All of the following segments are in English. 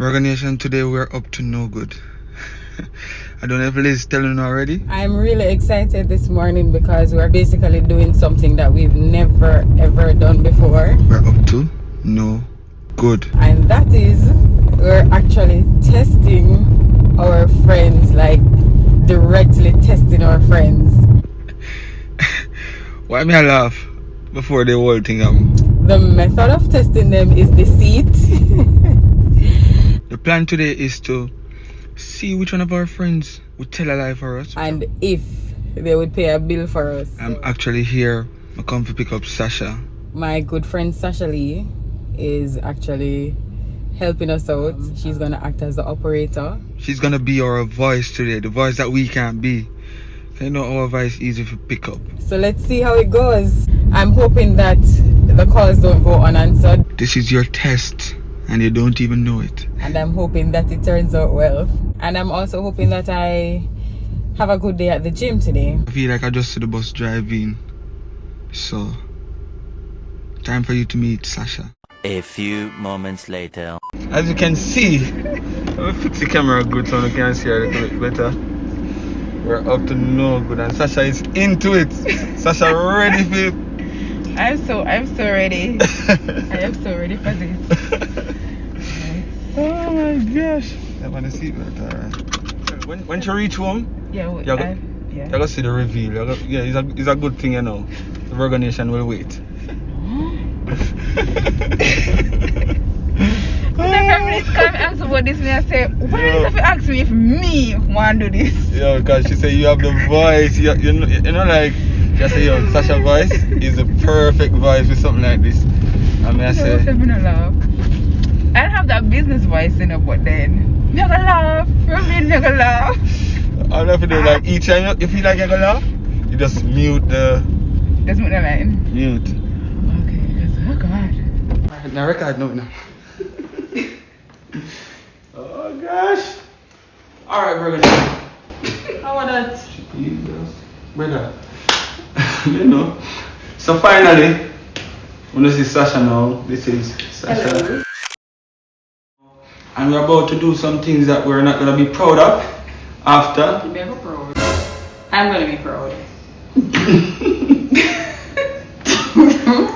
Virgonation, today we're up to no good. I don't know if Liz is telling you already. I'm really excited this morning because we're basically doing something that we've never ever done before. We're up to no good. And that is, we're actually testing our friends, like directly testing our friends. Why me I laugh before the whole thing The method of testing them is deceit. The plan today is to see which one of our friends would tell a lie for us. And if they would pay a bill for us. I'm actually here. I come to pick up Sasha. My good friend Sasha Lee is actually helping us out. She's gonna act as the operator. She's gonna be our voice today, the voice that we can't be. You know our voice is easy to pick up. So let's see how it goes. I'm hoping that the calls don't go unanswered. This is your test and you don't even know it. And I'm hoping that it turns out well. And I'm also hoping that I have a good day at the gym today. I feel like I just saw the bus driving. So, time for you to meet Sasha. A few moments later. As you can see, I'll fix the camera good so you can see her a little bit better. We're up to no good and Sasha is into it. Sasha ready for it. I'm so ready. I am so ready for this. Oh my gosh. I want to see it. When you reach home, you're gonna see the reveal. It's a good thing, you know. The Virgonation will wait. When the feminist come ask about this, I say, why does you ask me if me want to do this? Yeah, because she said you have the voice. You know, like, she say, yo, Sasha's voice is the perfect voice for something like this. I mean, I say, I don't have that business voice, you know, but then, never laugh. Really never laugh. I don't know if you do like each time you feel like you're gonna laugh, you just mute the. Just mute the line. Mute. Okay, because, oh God. Now record no. Oh gosh. Alright, Virgonation. How about that? Jesus. Brother. You know. So finally, when you see Sasha now, this is Sasha. Hello. And we're about to do some things that we're not gonna be proud of after. You better be proud. I'm gonna be proud.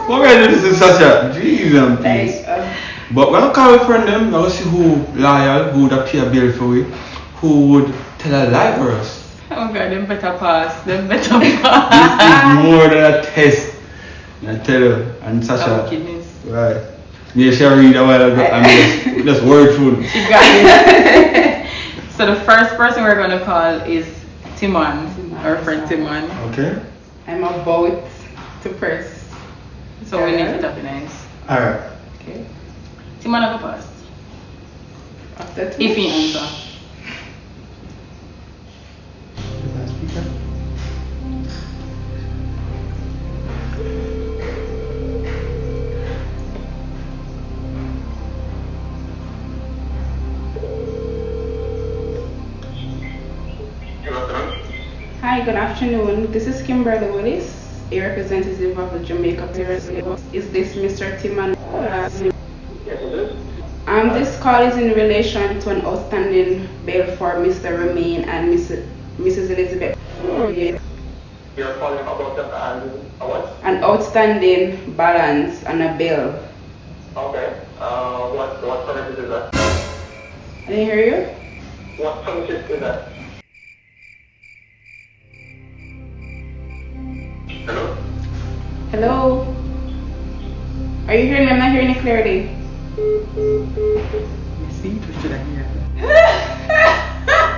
What we're gonna do this is Sasha. Jesus, please. But we're gonna call our friend them, we're gonna see who loyal, who would appear bill for we, who would tell a lie for us. Oh God, them better pass. Them better This is pass. more than a test. I tell you, and Sasha. Oh, kidneys. Right. Me and she read a while ago and just word food. You got it. So the first person we're gonna call is Timon, our friend Timon. Okay. I'm about to press. So we need to tap in nice. Alright. Okay. Timon have a pass. After two. If he answer. Hi, good afternoon. This is Kimberly Willis, a representative of the Jamaica Players. Is this Mr. Timon? Yes, it is. This call is in relation to an outstanding bail for Mr. Romain and Mrs. Elizabeth. Oh, yeah. You're calling about what? An outstanding balance on a bill. Okay. What service is that? I didn't hear you. What service is that? Hello? Hello? Are you hearing me? I'm not hearing you clearly.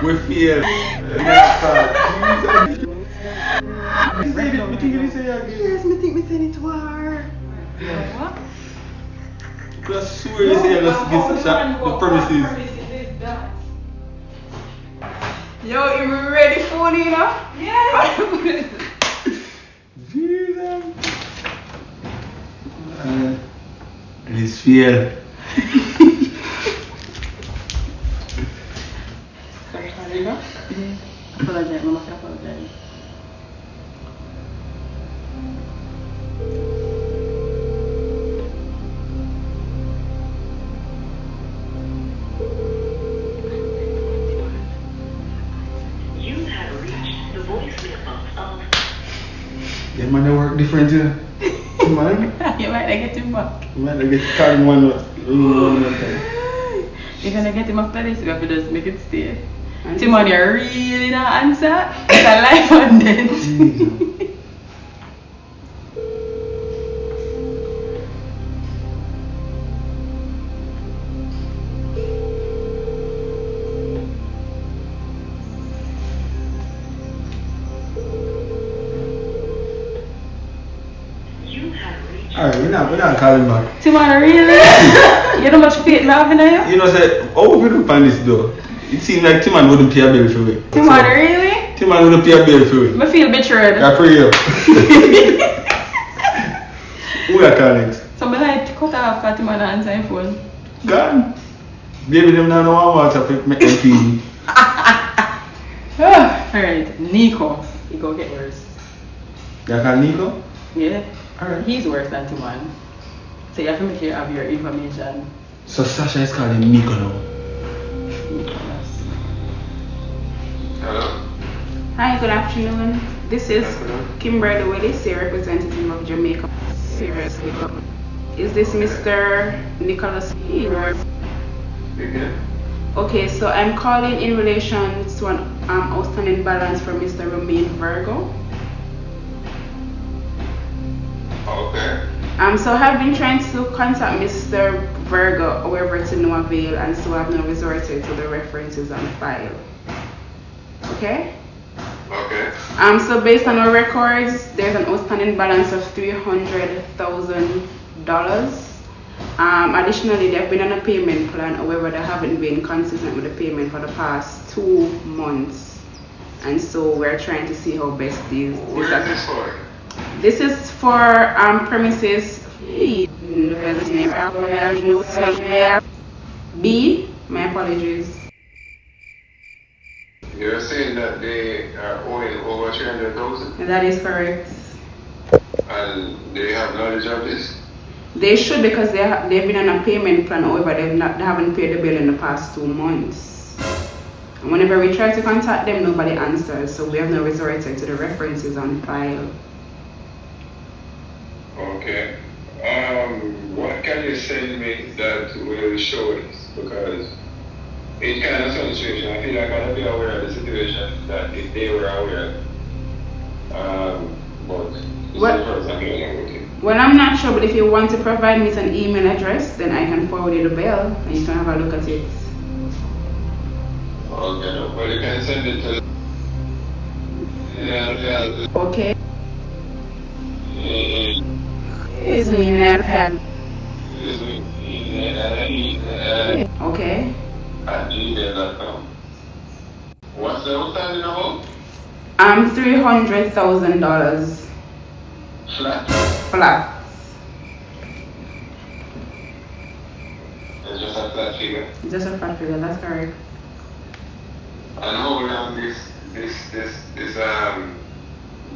We feel. Yes, me think me send it to her. What? Just swear you say let's get Sasha the premises. Yo, you ready for it, you know? Yes. Jesus. It's fear. Apologize, Mama can apologize. Yeah, man, they work different, yeah. Man, You might not get him back. you might not get called one. You're gonna get him after this, you have to just make it stay. Timon, you really not answer? It's a life and death. Alright, we're not calling back. Timon, really? You know how much faith I have in you? You know, say, how would you do on this though? It seems like Timon wouldn't pay a bill for it. Timon, really? Timon wouldn't pay a bill for it. I feel betrayed. I pray you. Who are calling? Somebody like cut off for Timon and answer your phone. Gone. Baby, them now know what WhatsApp with me MP. Alright, Nico. He go get worse. You call Nico? Yeah. Alright. He's worse than Timon. So you have to make sure you have your information. So Sasha is calling Nico now. Hello? Hi, good afternoon. This is Kimberly Willis, a representative of Jamaica. Seriously. Is this Mr. Nicholas? Okay, so I'm calling in relation to an outstanding balance for Mr. Romain Virgo. Okay. So I've been trying to contact Mr. Virgo, however, to no avail, and so I've now resorted to the references on file. Okay? Okay. So based on our records, there's an outstanding balance of $300,000. Additionally, they've been on a payment plan, however, they haven't been consistent with the payment for the past 2 months. And so we're trying to see how best these. What is this for? This is for premises B. My apologies. You're saying that they are owing over 300,000 That is correct. and they have knowledge of this? They should, because they've been on a payment plan, however, they haven't paid the bill in the past 2 months. And whenever we try to contact them, nobody answers, so we have now resorted to the references on file. Okay. What can you send me that will show this? Because it's kind of some situation. I feel like I gotta be aware of the situation that if they were aware. But this is the first time I'm working. Well, I'm not sure, but if you want to provide me with an email address, then I can forward you the bill and you can have a look at it. Okay, no, well you can send it to Okay. Is me help. Okay. at gmail.com. What's the outstanding amount? $300,000 Flat? flat. It's just a flat figure. Just a flat figure, that's correct. And how long this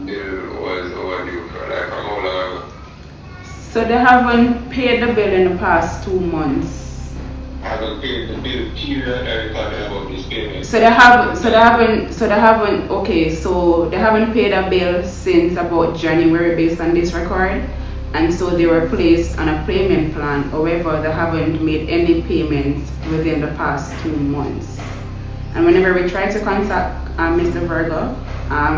bill was overdue for? Like from how long ago? So they haven't paid the bill in the past 2 months. Haven't paid the bill period, or you talking about this payment? So they haven't paid a bill since about January based on this record, and so they were placed on a payment plan. However, they haven't made any payments within the past 2 months. And whenever we try to contact Mr. Virgo,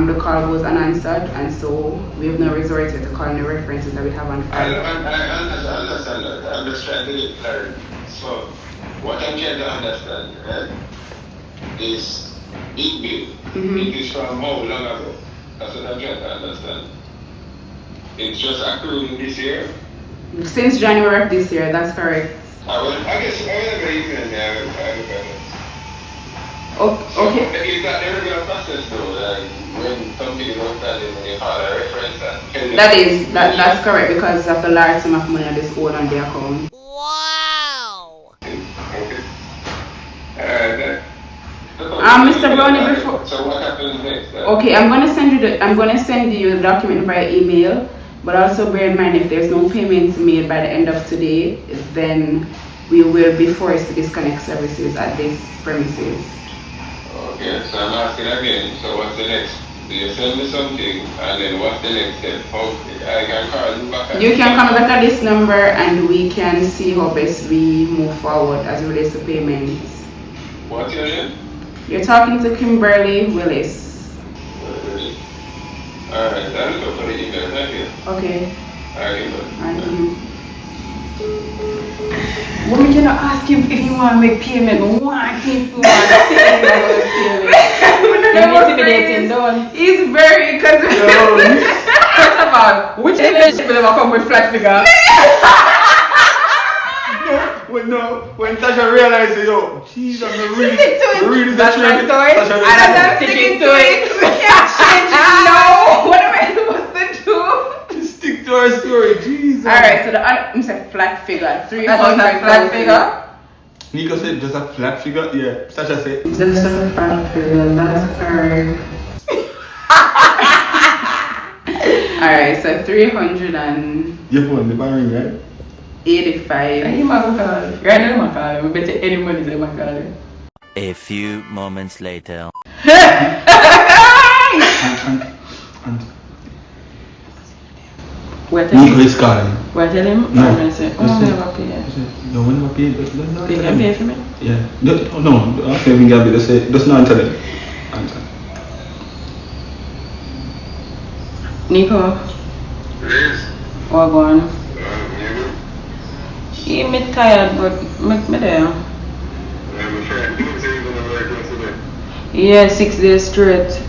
the call goes unanswered, and so we have now resorted to calling the references that we have on I file. understand that. I'm just trying to get clarity. So, what I'm trying to understand is big bill. It is from how long ago? That's what I'm trying to understand. It's just accruing this year? Since January of this year, that's correct. I guess I will never even Okay. Is that the regular process though? Like when something is outstanding, when you file a reference and That's correct, because of the large sum of money that is owed on the account. okay. Mr. Brownie, before. So what happens next? Okay, I'm gonna send you the document via email, but also bear in mind if there's no payments made by the end of today, then we will be forced to disconnect services at these premises. Okay, so I'm asking again, so what's the next you send me something, and then what's the next step? I can call you back. You can call back at this number and we can see how best we move forward as it relates to payments. What's your name? You're talking to Kimberly Willis. Alright, that'll go for the email. Thank you. Okay. Alright, good. Alright. Woman cannot ask him if you want to make payment. Why him to want to payment? Intimidating, don't. He's very First of all, which relationship will ever come with flat figure? When Tasha realized, yo, jeez, I'm gonna read the That's my story. Tasha And I'm sticking to it. No! What am I supposed to do? stick to our story, jeez. Alright, so the other, I'm saying flat figure. That's a flat figure. Nico said just a flat figure. Yeah, Tasha said. Just a flat figure, that's hard. Alright, so 385. Your phone, the ring, right? Right now, I'm calling. We better any money than my calling. A few moments later. And What Nico is calling. What tell him? No. I'm going to say, oh, I'm never pay. No, when you pay, but no. They can pay for me? Yeah. No, after we get it, say, just not answer them. Answer. Nico, Liz. what going? You I'm tired, but me there. I'm afraid you say you're going to work today. Yeah, 6 days straight.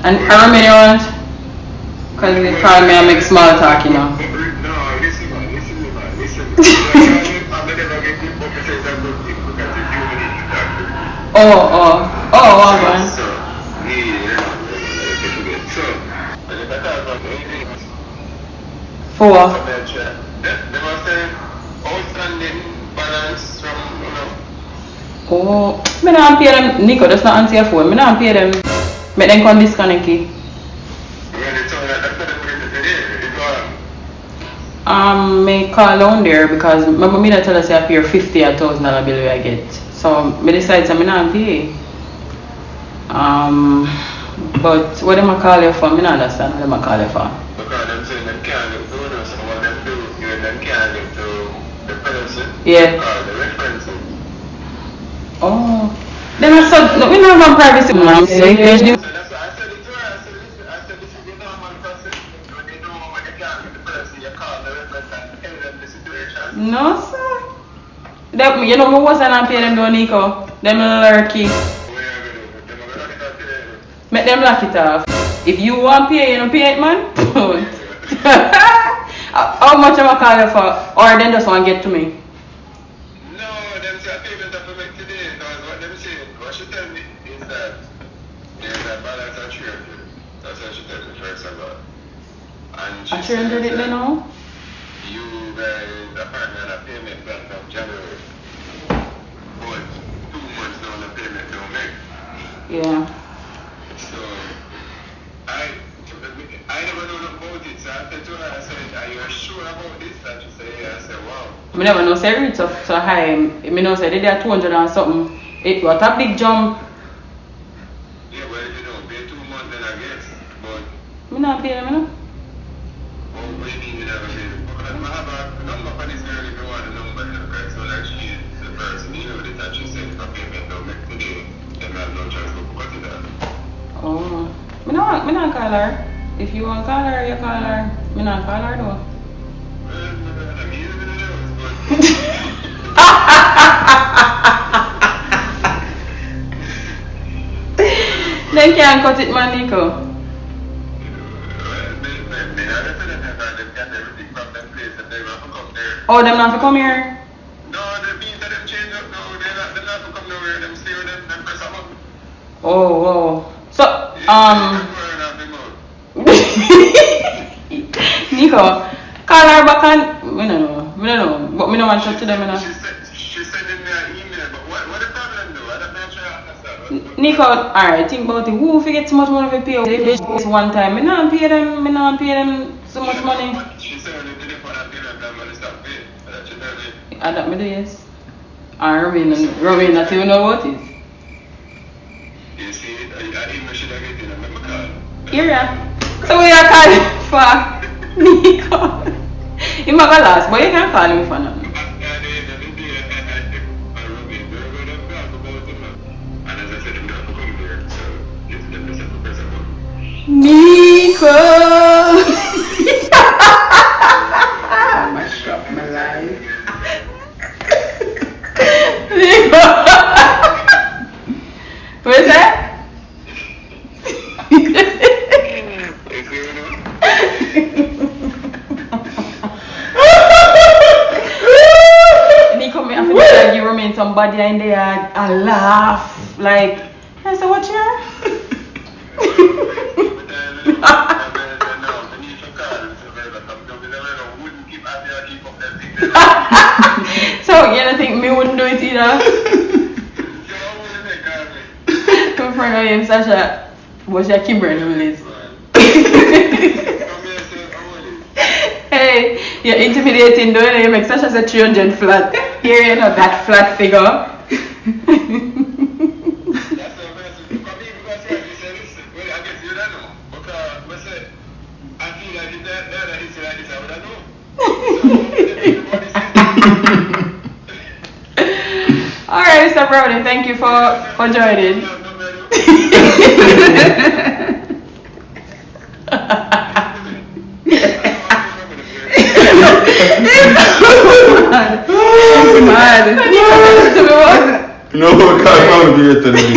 And how many want? Because they call me and make small talk, you know. No, listen, man. I'm never get good for because I'm good because you need to talk to. What going? So, so, and if I talk about anything, For? they must say outstanding balance from, Me not pay them. Nico, that's not answer your phone. Me not pay them. Make them come disconnect it. when it's all that, that's not the way to do it. Me call down there because remember me that tell us I pay $50,000 bill I get. So me decide me not pay. But what them I call you for? Me not understand what them I call you for. Because them saying them can't get to us, so what them do is give them can't get to the person. Yeah. Call the references. Oh. Then I said, no, we don't have privacy. So that's why I said it to her. I said this is the normal process. When you know when you can't get the person, you call the reference and tell them the situation. No, sir. That, you know, I wasn't on pay them though, Nico. Them lurky. What are you going to do? They're going to lock it up today. Make them lock it off. If you want pay, you don't pay it, man. How much am I call you for? Or then just want to get to me? No, them say a payment that we make today. Because what them say, what she tell me is that there's a balance of 300. That's what she tell me first of all. And she A 300 it they know? You guys apparently on a payment plan from January. But 2 months down the payment don't make. Yeah. So I never know about it. So I said to her, I said, are you sure about this? And she said, yeah. I said, wow. I never know say reach up so high. I know say they are 200 and something. It was a big jump. Yeah, well if you don't pay 2 months then I guess. But I not pay them, you know? what do you mean you never pay them? Because I have a number for this girl if you want a number, okay? So like she is the person, you know that she said for payment don't make today, then I have no choice but to cut it out. Oh. Me not call her. If you want to call her, you call her. Me not call her though. I mean, you don't know, but They can't cut it, man, Nico. Oh, them not to come here? no, the beans that them change up now, they're not to come nowhere, them stay with them press a button. Oh. So, Nico, call her back and we don't know, but we don't want to talk to them, you know. She sending me an email, but what the problem though? I'm not sure I understand. Nico, alright, think about it. Who forget so much money to pay? This one time, me not pay them so much money. She said when you did it for that payment plan, when you stop paying, that she tell me. I don't do yes. And Robin not even know what it is. Here. So we are calling for Nico. He might go last, but you can call him for nothing. Nico. Mash up my life. Nico. What is that? Nico, me have to like you remain somebody in the yard and laugh like I said, what you? So you don't think me wouldn't do it either? Come for no name, Sasha. What's your Kimberly Willis? Hey, you're intimidating, don't you? You make Sasha say 300 flat. Here you know that flat figure. Alright, Mr. Brownie, thank you for joining. Mad. No, I can't do it today.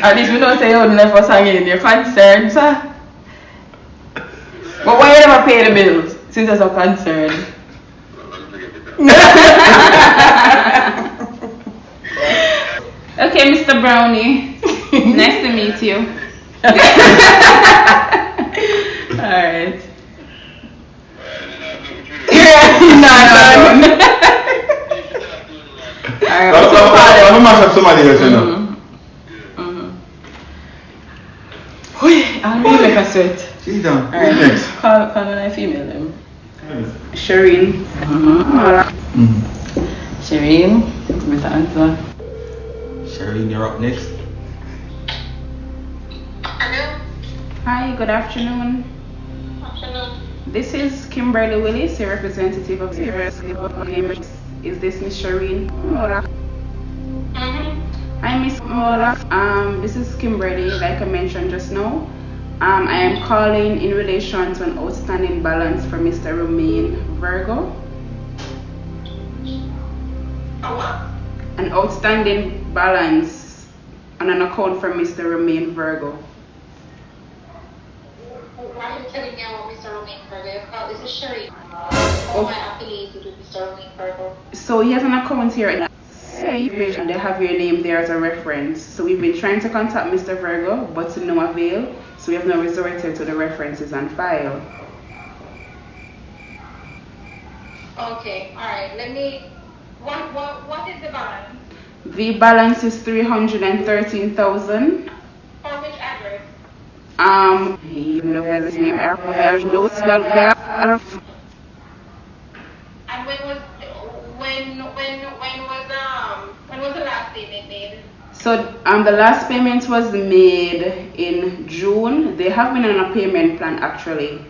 At least we don't say you wouldn't left us hanging. You're concerned, sir. But why you never pay the bills? Since you're so concerned. Okay, Mr. Brownie. Nice to meet you. Alright. No. Alright, I'm gonna mash up somebody else, you know. I'll really make a sweat. She's done. Alright, Next. call when I female them. Shireen. Shireen, with the answer. Shireen, you're up next. Hi, good afternoon. This is Kimberly Willis, a representative of Virgos. Is this Miss Shireen? Hi, Miss Mola. This is Kimberly, like I mentioned just now. I am calling in relation to an outstanding balance for Mr. Romain Virgo. An outstanding balance on an account for Mr. Romain Virgo. Why are you telling me about Mr. Romain Virgo? This is Sherry. Am I affiliated with Mr. Romain Virgo? So he has an account here. They have your name there as a reference. So we've been trying to contact Mr. Virgo, but to no avail. So we have now resorted to the references on file. Okay, alright. Let me. What is the balance? The balance is 313,000. For which address? Even though his name And when was the last payment made? So the last payment was made in June. They have been on a payment plan actually.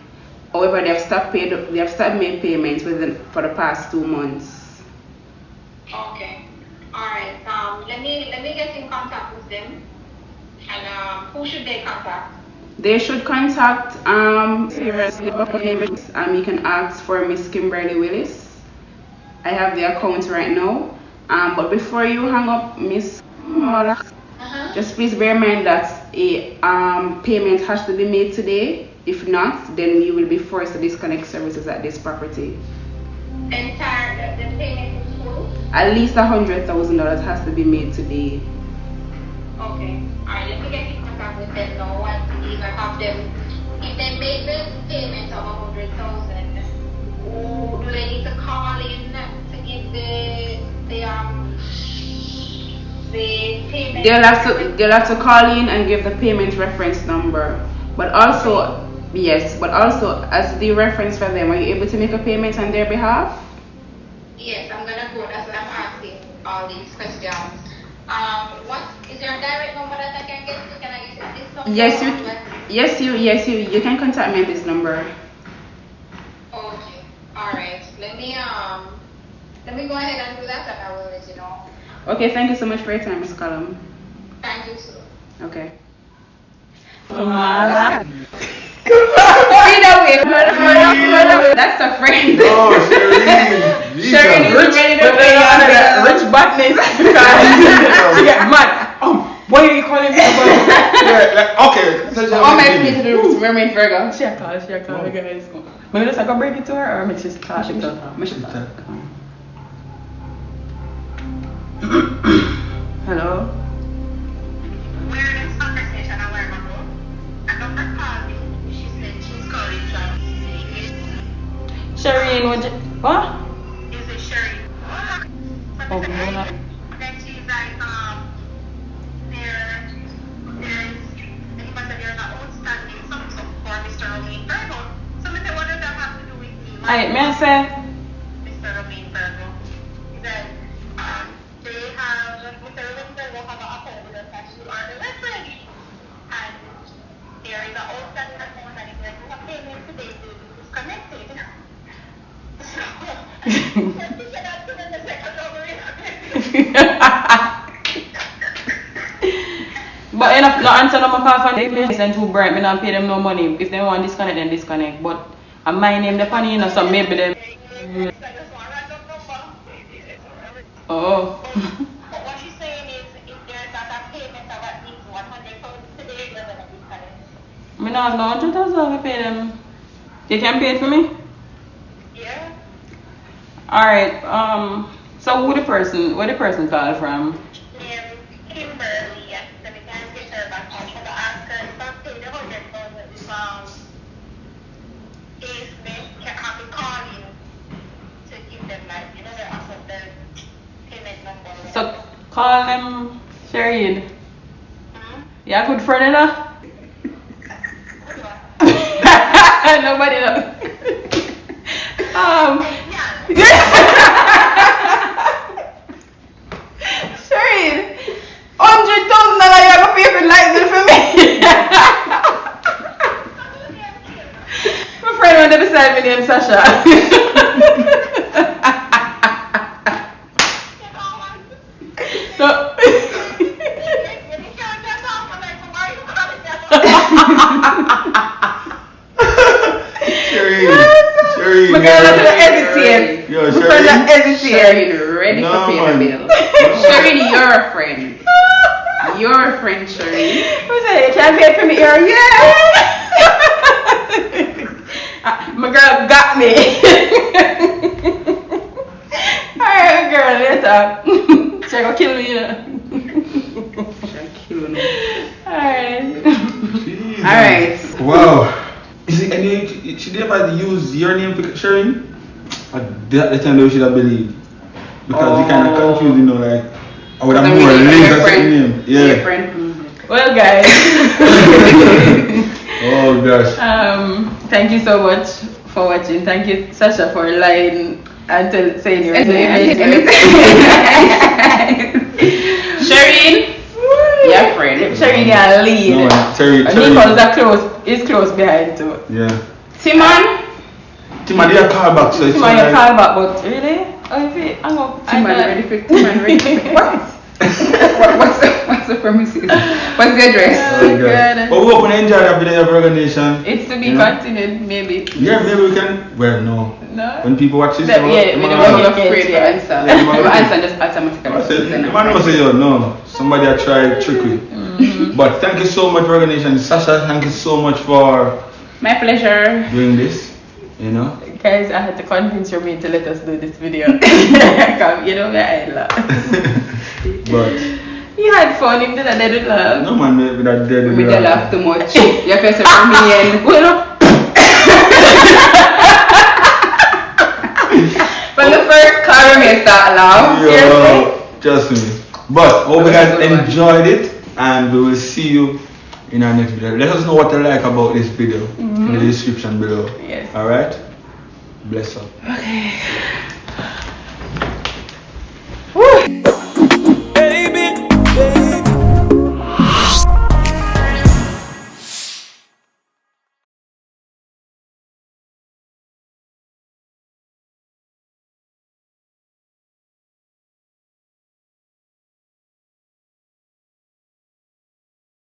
However, they have stopped making payments for the past 2 months. Okay. Alright. Let me get in contact with them. And who should they contact? They should contact you can ask for Miss Kimberly Willis. I have the account right now. But before you hang up, Miss Mola, just please bear in mind that a payment has to be made today. If not, then you will be forced to disconnect services at this property. The payment is full? At least $100,000 has to be made today. Okay. Alright, let me get in contact with them now and see if I have them. If they make the payment of $100,000, do they need to call in to give the the payment. They'll have to call in and give the payment reference number. But also, yes, but also as the reference for them, are you able to make a payment on their behalf? Yes, I'm gonna go. That's what I'm asking all these questions. What is there a direct number that I can get to? Can I get this number? You can contact me at this number. Okay. All right. Let me go ahead and do that, and I will let you know. Okay, thank you so much for your time, Ms. Column. Thank you, sir. Okay. That's a friend. No, Shireen. Shireen is ready to pay you under that rich buttons. She get mad. Why are you calling me? Okay. All my place to do is remain Virgo. She a call, guys. Maybe just I go break it to her or make she's talk it to her. Hello? We're in this conversation a while ago. A number called me. She said she's calling from Shireen, what? Is it Sherry? Oh, no. Then she's like, there's an outstanding something for Mr. Romain Virgo. So I said, what does that have to do with me? Hey, may I say? Mr. Romain Virgo. He said, Mr. Romain Virgo have an account with us that you are the referee. And there is an outstanding account that is like, we have payment today to be disconnected. But enough, no answer no more call for the patient who bright me not pay them no money. If they want disconnect, then disconnect. But my name the funny, you know, so maybe them. Oh. But what she's saying is, if there's not a payment of at least 100 pounds today, you're gonna disconnect. Me not have no 100,000 to pay them. You can pay it for me? Yeah. Alright, so where the person call from? Name Kimberly, yes. Let me can get her back home. I'm gonna ask her if I pay the 100,000 if they can have to call you to give them like, you know, the payment number. So call them Shireen. Yeah, good friend enough? Nobody knows. Shireen, $100,000 you have to pay for lightning for me. My friend on the beside me named Sasha. So, Shireen. My girl not hesitate. Yo, My friend not hesitate. Shireen, ready No, to pay man. the bill. Shireen, you're a friend. You're a friend, Shireen. Who said you can't pay for me? Yeah. My girl got me. Alright, girl, later. She gonna kill me, you know. Alright. Wow. Is it any? Should they ever use your name for Shireen? At that time, they should have believed. Because you kind of confused, you know, like, I would have more links at your name. Yeah. Well, guys. Oh, gosh. Thank you so much for watching. Thank you, Sasha, for lying and saying your name. Shireen, your friend. Shireen can lead. No, Shireen. Nichols is close behind too. Yeah. Timon, they are call back. So Timon, you call back, but really? Oh, if it, hang up. Timon ready for what? What's the premises? What's the address? Oh, God. But we hope you enjoy that video of Virgonation. It's to be continued, maybe. Yeah, maybe we can. Well, no. No? When people watch this, Yeah, we don't You're afraid to answer. Yeah, You answer just automatically. the man will say, yo, no, somebody I tried trickery. But thank you so much, Virgonation. Sasha, thank you so much for My pleasure. doing this. You know? Guys, I had to convince your mate to let us do this video. You know, I laugh. But You had fun, even though I didn't laugh. no man, we not dead. We don't laugh too much. You have to say for me and Well, for the first car we start laugh. Yo, trust me. But hope you guys enjoyed it, and we will see you in our next video. Let us know what you like about this video in the description below. Yes. Alright? Bless up. Okay.